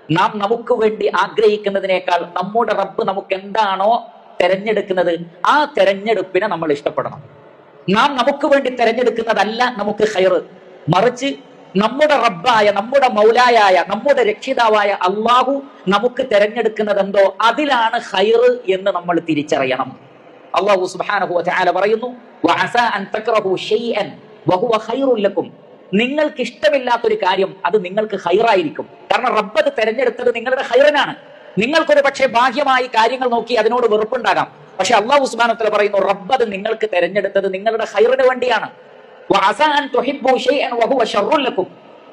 നാം നമുക്ക് വേണ്ടി ആഗ്രഹിക്കുന്നതിനേക്കാൾ നമ്മുടെ റബ്ബ് നമുക്ക് എന്താണോ തെരഞ്ഞെടുക്കുന്നത് ആ തെരഞ്ഞെടുപ്പിനെ നമ്മൾ ഇഷ്ടപ്പെടണം. നാം നമുക്ക് വേണ്ടി തെരഞ്ഞെടുക്കുന്നതല്ല നമുക്ക് ഖൈർ, മറിച്ച് നമ്മുടെ റബ്ബായ, നമ്മുടെ മൗലായായ, നമ്മുടെ രക്ഷിതാവായ അള്ളാഹു നമുക്ക് തെരഞ്ഞെടുക്കുന്നത് എന്തോ അതിലാണ് ഖൈർ എന്ന് നമ്മൾ തിരിച്ചറിയണം. അള്ളാഹു സുബ്ഹാനഹു വ തആല പറയുന്നു, വഅസാ അൻ തക്റഹു ശൈഅൻ വഹുവ ഖൈറുൻ ലക്കും. നിങ്ങൾക്ക് ഇഷ്ടമില്ലാത്തൊരു കാര്യം അത് നിങ്ങൾക്ക് ഖൈറായിരിക്കും. കാരണം റബ്ബ് അത് തെരഞ്ഞെടുത്തത് നിങ്ങളുടെ ഖൈറിനാണ്. നിങ്ങൾക്കൊരു പക്ഷേ ബാഹ്യമായി കാര്യങ്ങൾ നോക്കി അതിനോട് വെറുപ്പുണ്ടാകാം. പക്ഷെ അള്ളാഹു സുബ്ഹാനഹു വ തആല പറയുന്നു, റബ്ബ് അത് നിങ്ങൾക്ക് തെരഞ്ഞെടുത്തത് നിങ്ങളുടെ ഖൈറിന് വേണ്ടിയാണ്. വഅസാ അൻ തുഹിബ്ബു ശൈഅൻ വഹുവ ശർറുൻ ലക്കും.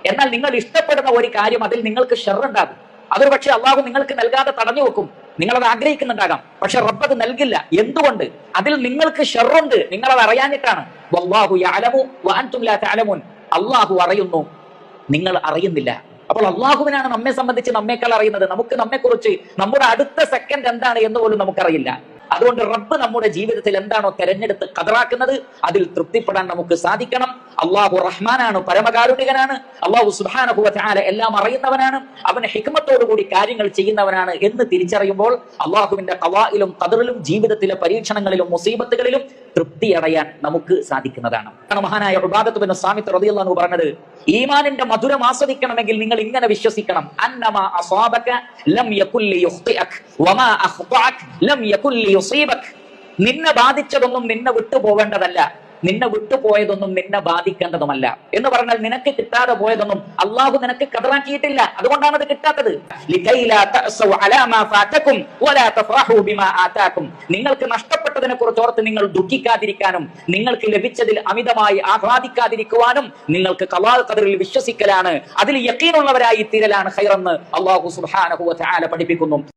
എന്നാൽ നിങ്ങൾ ഇഷ്ടപ്പെടുന്ന ഒരു കാര്യം അതിൽ നിങ്ങൾക്ക് ഷർറുണ്ടാകും. അതൊരു പക്ഷെ അള്ളാഹു നിങ്ങൾക്ക് നൽകാതെ തടഞ്ഞു വെക്കും. നിങ്ങളത് ആഗ്രഹിക്കുന്നുണ്ടാകാം, പക്ഷെ റബ്ബ് അത് നൽകില്ല. എന്തുകൊണ്ട്? അതിൽ നിങ്ങൾക്ക് ഷർറുണ്ട്, നിങ്ങളത് അറിയാഞ്ഞിട്ടാണ്. വല്ലാഹു യഅലമു വഅൻതും ലാ തഅലമൂൻ. അള്ളാഹു അറിയുന്നു, നിങ്ങൾ അറിയുന്നില്ല. അപ്പോൾ അള്ളാഹുവിനാണ് നമ്മെ സംബന്ധിച്ച് നമ്മേക്കാൾ അറിയുന്നത്. നമുക്ക് നമ്മെക്കുറിച്ച് നമ്മുടെ അടുത്ത സെക്കൻഡ് എന്താണ് എന്ന് പോലും നമുക്കറിയില്ല. അതുകൊണ്ട് റബ്ബ് നമ്മുടെ ജീവിതത്തിൽ എന്താണോ തെരഞ്ഞെടുത്ത് ഖദറാക്കുന്നത് അതിൽ തൃപ്തിപ്പെടാൻ നമുക്ക് സാധിക്കണം. അള്ളാഹു റഹ്മാനാണ്, പരമകാരുണികനാണ്. അള്ളാഹു സുബ്ഹാനഹു വ തആല എല്ലാം അറിയുന്നവനാണ്. അവൻ ഹിക്മത്തോടുകൂടി കാര്യങ്ങൾ ചെയ്യുന്നവനാണ് എന്ന് തിരിച്ചറിയുമ്പോൾ അള്ളാഹുവിന്റെ ഖളായിലും ഖദറിലും ജീവിതത്തിലെ പരീക്ഷണങ്ങളിലും മുസീബത്തുകളിലും തൃപ്തി അടയാൻ നമുക്ക് സാധിക്കുന്നതാണ്. മഹാനായ ഉബാദത്ത് ബിൻ സാമിത്ത് റളിയല്ലാഹു അൻഹു പറഞ്ഞത്, ഈമാനിന്റെ മധുരം ആസ്വദിക്കണമെങ്കിൽ നിങ്ങൾ ഇങ്ങനെ വിശ്വസിക്കണം: അന്നമാ അസാബക ലം യകുൽ ലിയുഖ്തിഅക വമാ അഖ്തഅക ലം യകുൽ ലിയുസീബക. നിന്നെ ബാധിച്ചതൊന്നും നിന്നെ വിട്ടുപോവേണ്ടതല്ല, നിന്നെ വിട്ടുപോയതൊന്നും നിന്നെ ബാധിക്കേണ്ടതുമല്ല. എന്ന് പറഞ്ഞാൽ നിനക്ക് കിട്ടാതെ പോയതൊന്നും അള്ളാഹു നിനക്ക് ഖദറാക്കിയിട്ടില്ല, അതുകൊണ്ടാണ് അത് കിട്ടാത്തത്. നിങ്ങൾക്ക് നഷ്ടപ്പെട്ടതിനെ കുറിച്ച് ഓർത്ത് നിങ്ങൾ ദുഃഖിക്കാതിരിക്കാനും നിങ്ങൾക്ക് ലഭിച്ചതിൽ അമിതമായി ആഹ്ലാദിക്കാതിരിക്കുവാനും നിങ്ങൾക്ക് ഖളാ ഖദറിൽ വിശ്വസിക്കലാണ്, അതിൽ യഖീനുള്ളവരായി തീരലാണ് ഖൈറെന്ന് അള്ളാഹു സുബ്ഹാനഹു വ തആല പഠിപ്പിക്കുന്നു.